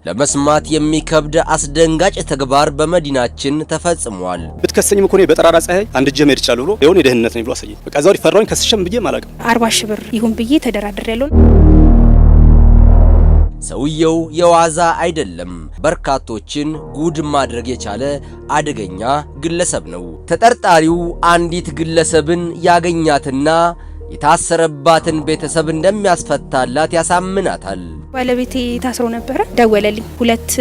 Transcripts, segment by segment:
ለመስማት የሚከብድ አስደንጋጭ ተግባር በመዲናችን ተፈጽሟል። ብትከሰኝም እኮ ነው በጠራራ ፀሐይ አንድ ጀመር ይቻላል ብሎ የሆነ የደህንነት ነው ብሎ አሰየ። በቃ ዛሬ ፈራውኝ ከስሸም ብዬ ማላቀም 40 ሺህ ብር ይሁን ብዬ ተደራድሬያለሁ። ሰውየው የዋዛ አይደለም። በርካቶችን ጉድ ማድረግ የቻለ አደገኛ ግለሰብ ነው። ተጠርጣሪው አንዲት ግለሰብን ያገኛትና የታሰረባትን ቤተሰብ እንደሚያስፈታላት ያሳምናታል። ባለቤቴ ታስሮ ነበር። ደወለልኝ። 2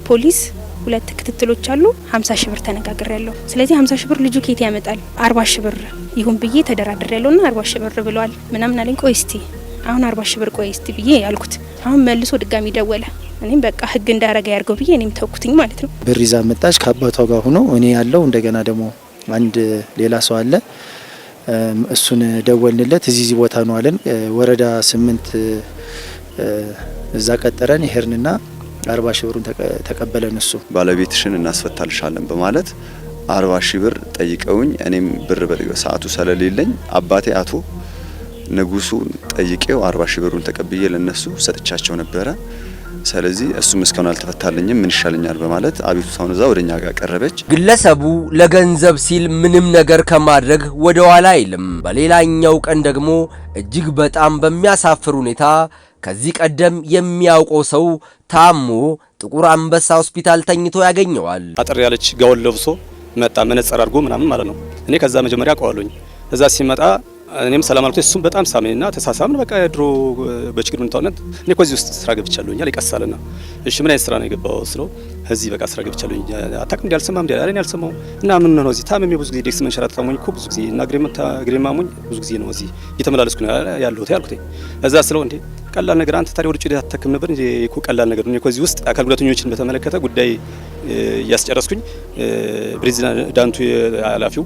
ፖሊስ 2 ክትትሎች አሉ። 50 ሺህ ብር ተነጋግሬያለሁ። ስለዚህ 50 ሺህ ብር ልጁ ኬት ያመጣል? 40 ሺህ ብር ይሁን ብዬ ተደራድሬያለሁና 40 ሺህ ብር ብለዋል ምናምን አለኝ። ቆይ እስቲ አሁን 40 ሺህ ብር ቆይ እስቲ ብዬ ያልኩት። አሁን መልሶ ድጋሚ ደወለ። እኔም በቃ ህግ እንዳረጋ ያርገው ብዬ እኔም ተውኩትኝ ማለት ነው። ብር ይዛ መጣች ከአባቷ ጋር ሆኖ እኔ ያለው እንደገና ደግሞ አንድ ሌላ ሰው አለ። እሱን ደወልንለት። እዚህ ቦታ ነው አለን። ወረዳ 8 እዛ ቀጠረን ሄርንና 40 ሺህ ብሩን ተቀበለን። እሱ ባለቤትሽን እናስፈታልሻለን በማለት 40 ሺህ ብር ጠይቀውኝ እኔም ብር በሰዓቱ ስለሌለኝ አባቴ አቶ ንጉሱን ጠይቄው 40 ሺህ ብሩን ተቀብዬ ለነሱ ሰጥቻቸው ነበረ። ስለዚህ እሱም እስካሁን አልተፈታልኝም ምን ይሻለኛል በማለት አቤቱታውን እዛ ወደኛ ጋር ቀረበች። ግለሰቡ ለገንዘብ ሲል ምንም ነገር ከማድረግ ወደ ኋላ አይልም። በሌላኛው ቀን ደግሞ እጅግ በጣም በሚያሳፍር ሁኔታ ከዚህ ቀደም የሚያውቀው ሰው ታሞ ጥቁር አንበሳ ሆስፒታል ተኝቶ ያገኘዋል። አጥር ያለች ጋውን ለብሶ መጣ፣ መነጽር አድርጎ ምናምን ማለት ነው። እኔ ከዛ መጀመሪያ አውቀዋለሁኝ። እዛ ሲመጣ እኔም ሰላም አልኩት። እሱም በጣም ሳመኝና ተሳሳምን። በቃ ድሮ በችግር ምን ታውነት እኔ ኮዚ ውስጥ ስራ ገብቻለሁኝ አለ። ይቀሳልና እሺ ምን አይነት ስራ ነው የገባው ስለው እዚህ በቃ ስራ ገብቻለሁኝ። አታውቅም እንዴ? አልሰማም እንዴ? አለኝ አልሰማው እና ምን ነው እዚህ ታመሜ ብዙ ጊዜ ዴክስ መንሸራት ታሞኝ እኮ ብዙ ጊዜ እና ግሬማሙኝ ብዙ ጊዜ ነው እዚህ እየተመላለስኩ ነው ያለሁት ያልኩት። እዛ ስለው እንዴ ቀላል ነገር አንተ ታዲያ ወደ ጭዴ አትተክም ነበር እንዴ? እኮ ቀላል ነገር ነው። ኮዚ ውስጥ አካል ጉዳተኞችን በተመለከተ ጉዳይ ያስጨረስኩኝ ፕሬዚዳንቱ ኃላፊው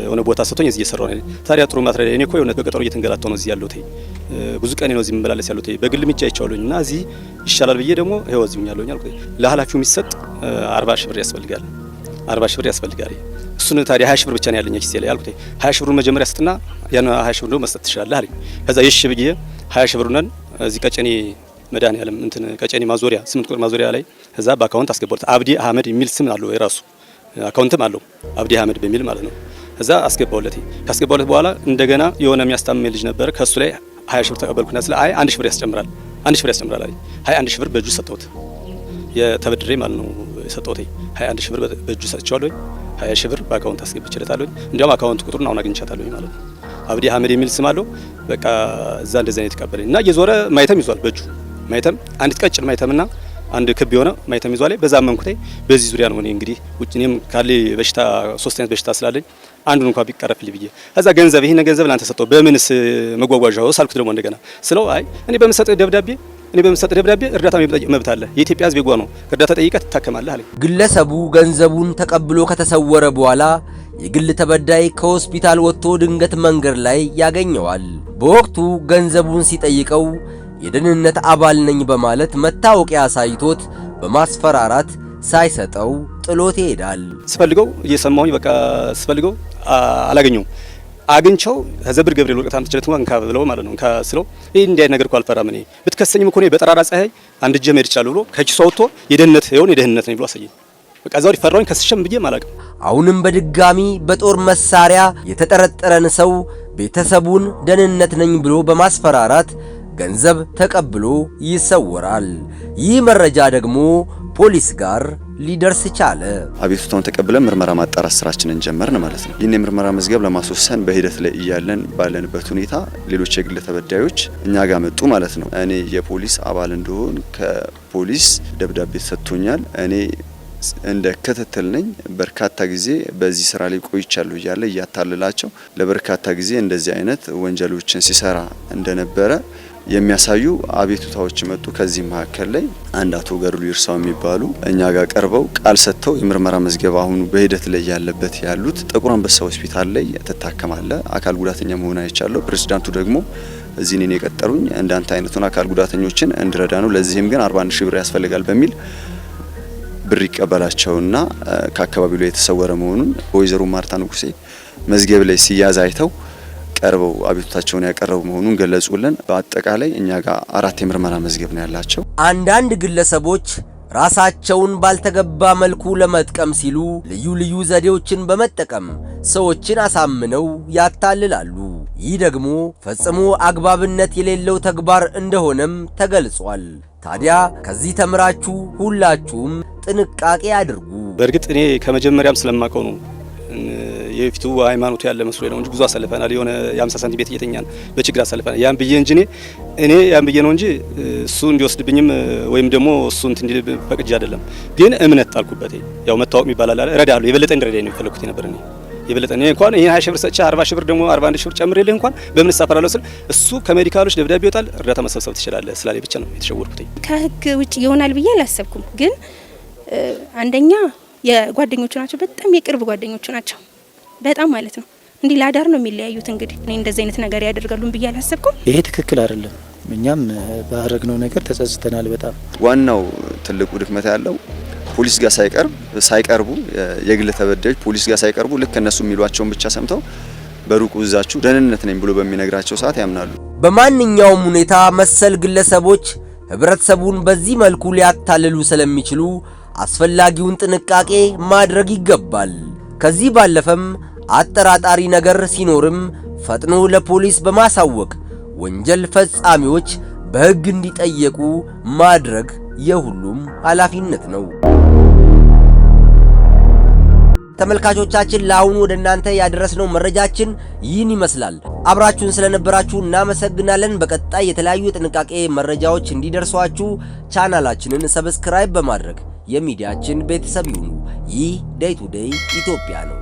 የሆነ ቦታ ሰጥቶኝ እዚህ እየሰራው ነው። ታዲያ ጥሩ ማትሪያል እኔ እኮ የሆነ በቀጠሮ እየተንገላታው ነው እዚህ ያለሁት። ብዙ ቀን ነው እዚህ መመላለስ ያለሁት። በግል ምጫ አይቻለሁኝ እና እዚህ ይሻላል ብዬ ደግሞ ይሄው እዚህ ሆኛለሁኝ አልኩት። ለኃላፊው የሚሰጥ 40 ሺህ ብር ያስፈልጋል። 40 ሺህ ብር ያስፈልጋል። እሱን ታዲያ 20 ሺህ ብር ብቻ ነው ያለኝ እዚህ ላይ አልኩት። 20 ሺህ ብሩን መጀመሪያ ስጥና ያን 20 ሺህ ብር መስጠት ትችላለህ አለኝ። ከዛ እሺ ብዬ 20 ሺህ ብሩን እዚህ ቀጨኔ መድኃኒዓለም እንትን ቀጨኔ ማዞሪያ 8 ቁጥር ማዞሪያ ላይ እዛ በአካውንት አስገባሁት። አብዲ አህመድ የሚል ስም አለው የራሱ አካውንትም አለው አብዲ አህመድ በሚል ማለት ነው። እዛ አስገባውለት። ካስገባውለት በኋላ እንደገና የሆነ የሚያስታምም ልጅ ነበር። ከሱ ላይ 20 ሺህ ብር ተቀበልኩና ስለ አይ 1 ሺህ ብር ያስጨምራል 1 ሺህ ብር ያስጨምራል አለኝ። 21 ሺህ ብር በእጁ ሰጠሁት። የተበድሬ ማለት ነው ሰጠሁት። 21 ሺህ ብር በእጁ ሰጥቻለሁ። 20 ሺህ ብር በአካውንት አስገብቼለታለሁ። እንዲያውም አካውንት ቁጥሩን አሁን አግኝቻታለሁ ማለት ነው። አብዲ አህመድ የሚል ስም አለው። በቃ እዛ እንደዛ ነው የተቀበለኝ እና እየዞረ ማይተም ይዟል በእጁ ማይተም፣ አንዲት ቀጭን ማይተምና አንድ ክብ የሆነ ማይተም ይዟል። በዛ መንኩቴ በዚህ ዙሪያ ነው እኔ እንግዲህ እኔም ካለ በሽታ 3 አይነት በሽታ ስላለኝ አንዱን እንኳን ቢቀረፍልኝ ብዬ እዛ ገንዘብ ይሄን ገንዘብ ላንተ ሰጠው በምንስ መጓጓዣው ሳልኩት ደግሞ እንደገና ስለው አይ እኔ በመሰጠ ደብዳቤ እርዳታ መብት አለ። የኢትዮጵያ ሕዝብ ይጓ ነው እርዳታ ጠይቀህ ትታከማለህ አለኝ። ግለሰቡ ገንዘቡን ተቀብሎ ከተሰወረ በኋላ የግል ተበዳይ ከሆስፒታል ወጥቶ ድንገት መንገድ ላይ ያገኘዋል። በወቅቱ ገንዘቡን ሲጠይቀው የደህንነት አባል ነኝ በማለት መታወቂያ አሳይቶት በማስፈራራት ሳይሰጠው ጥሎት ይሄዳል። ስፈልገው እየሰማሁኝ በቃ ስፈልገው አላገኘው አግኝቸው ዘብር ገብርኤል ወቀት አምጥቼለት እንካ ብለው ማለት ነው እንካ ስለው ይሄ እንዲህ አይነት ነገር እኮ አልፈራም እኔ ብትከሰኝም እኮ ነው በጠራራ ፀሐይ አንድ ጀመር ይቻላል ብሎ ከኪሱ አውጥቶ የደህንነት ነኝ ብሎ አሳየኝ። በቃ ዛሬ ፈራውኝ ከስሸም ብዬ ማላቀም። አሁንም በድጋሚ በጦር መሳሪያ የተጠረጠረን ሰው ቤተሰቡን ደህንነት ነኝ ብሎ በማስፈራራት ገንዘብ ተቀብሎ ይሰወራል። ይህ መረጃ ደግሞ ፖሊስ ጋር ሊደርስ ቻለ። አቤቱታውን ተቀብለን ምርመራ ማጣራት ስራችንን ጀመርን ማለት ነው። ይህን የምርመራ መዝገብ ለማስወሰን በሂደት ላይ እያለን ባለንበት ሁኔታ ሌሎች የግል ተበዳዮች እኛ ጋር መጡ ማለት ነው። እኔ የፖሊስ አባል እንደሆን ከፖሊስ ደብዳቤ ተሰጥቶኛል። እኔ እንደ ክትትል ነኝ። በርካታ ጊዜ በዚህ ስራ ላይ ቆይቻለሁ እያለ እያታለላቸው ለበርካታ ጊዜ እንደዚህ አይነት ወንጀሎችን ሲሰራ እንደነበረ የሚያሳዩ አቤቱታዎች መጡ። ከዚህ መካከል ላይ አንድ አቶ ገርሉ ይርሳው የሚባሉ እኛ ጋር ቀርበው ቃል ሰጥተው የምርመራ መዝገብ አሁን በሂደት ላይ ያለበት ያሉት ጥቁር አንበሳ ሆስፒታል ላይ ተታከማለ አካል ጉዳተኛ መሆን አይቻለሁ። ፕሬዝዳንቱ ደግሞ እዚህ እኔን የቀጠሩኝ እንዳንተ አይነቱን አካል ጉዳተኞችን እንድረዳ ነው። ለዚህም ግን 41 ሺህ ብር ያስፈልጋል በሚል ብር ይቀበላቸውና ከአካባቢው ላይ የተሰወረ መሆኑን ወይዘሮ ማርታ ንጉሴ መዝገብ ላይ ሲያዝ አይተው ቀርበው አቤቱታቸውን ያቀረቡ መሆኑን ገለጹልን። በአጠቃላይ እኛ ጋር 4 የምርመራ መዝገብ ነው ያላቸው። አንዳንድ ግለሰቦች ራሳቸውን ባልተገባ መልኩ ለመጥቀም ሲሉ ልዩ ልዩ ዘዴዎችን በመጠቀም ሰዎችን አሳምነው ያታልላሉ። ይህ ደግሞ ፈጽሞ አግባብነት የሌለው ተግባር እንደሆነም ተገልጿል። ታዲያ ከዚህ ተምራችሁ ሁላችሁም ጥንቃቄ አድርጉ። በእርግጥ እኔ ከመጀመሪያም ስለማውቀው ነው የፊቱ ሃይማኖት ያለ መስሎ ነው እንጂ ብዙ አሳልፈናል። የሆነ የ50 ሳንቲም ቤት እየተኛን በችግር አሳልፈናል። ያን ብዬ እንጂ እኔ ያን ብዬ ነው እንጂ እሱ እንዲወስድብኝም ወይም ደግሞ እሱ እንትን እንዲል ፈቅጄ አይደለም። ግን እምነት ጣልኩበት። ያው መታወቅ ይባላል አይደል? እረዳለሁ። የበለጠ እንድረዳኝ ነው የፈለኩት ነበር። እኔ የበለጠ እኔ እንኳን ይሄን 20 ሺህ ብር ሰጥቼ 40 ሺህ ብር ደግሞ 41 ሺህ ብር ጨምሬልህ እንኳን በምን ሳፈራለሁ ስል እሱ ከሜዲካሎች ደብዳቤ ይወጣል እርዳታ መሰብሰብ ትችላለህ ስላለኝ ብቻ ነው የተሸወርኩት። ከህግ ውጭ ይሆናል ብዬ አላሰብኩም። ግን አንደኛ የጓደኞቹ ናቸው፣ በጣም የቅርብ ጓደኞቹ ናቸው። በጣም ማለት ነው እንዲህ ላዳር ነው የሚለያዩት። እንግዲህ እኔ እንደዚህ አይነት ነገር ያደርጋሉን ብዬ አላሰብኩም። ይሄ ትክክል አይደለም። እኛም ባደረግነው ነገር ተጸጽተናል በጣም። ዋናው ትልቁ ድክመት ያለው ፖሊስ ጋር ሳይቀርቡ የግል ተበዳዮች ፖሊስ ጋር ሳይቀርቡ ልክ እነሱ የሚሏቸውን ብቻ ሰምተው በሩቁ እዛችሁ ደህንነት ነኝ ብሎ በሚነግራቸው ሰዓት ያምናሉ። በማንኛውም ሁኔታ መሰል ግለሰቦች ህብረተሰቡን በዚህ መልኩ ሊያታልሉ ስለሚችሉ አስፈላጊውን ጥንቃቄ ማድረግ ይገባል። ከዚህ ባለፈም አጠራጣሪ ነገር ሲኖርም ፈጥኖ ለፖሊስ በማሳወቅ ወንጀል ፈጻሚዎች በሕግ እንዲጠየቁ ማድረግ የሁሉም ኃላፊነት ነው። ተመልካቾቻችን ለአሁኑ ወደ እናንተ ያደረስነው መረጃችን ይህን ይመስላል። አብራችሁን ስለነበራችሁ እናመሰግናለን። በቀጣይ የተለያዩ የጥንቃቄ መረጃዎች እንዲደርሷችሁ ቻናላችንን ሰብስክራይብ በማድረግ የሚዲያችን ቤተሰብ ይሁኑ። ይህ ዴይ ቱ ዴይ ኢትዮጵያ ነው።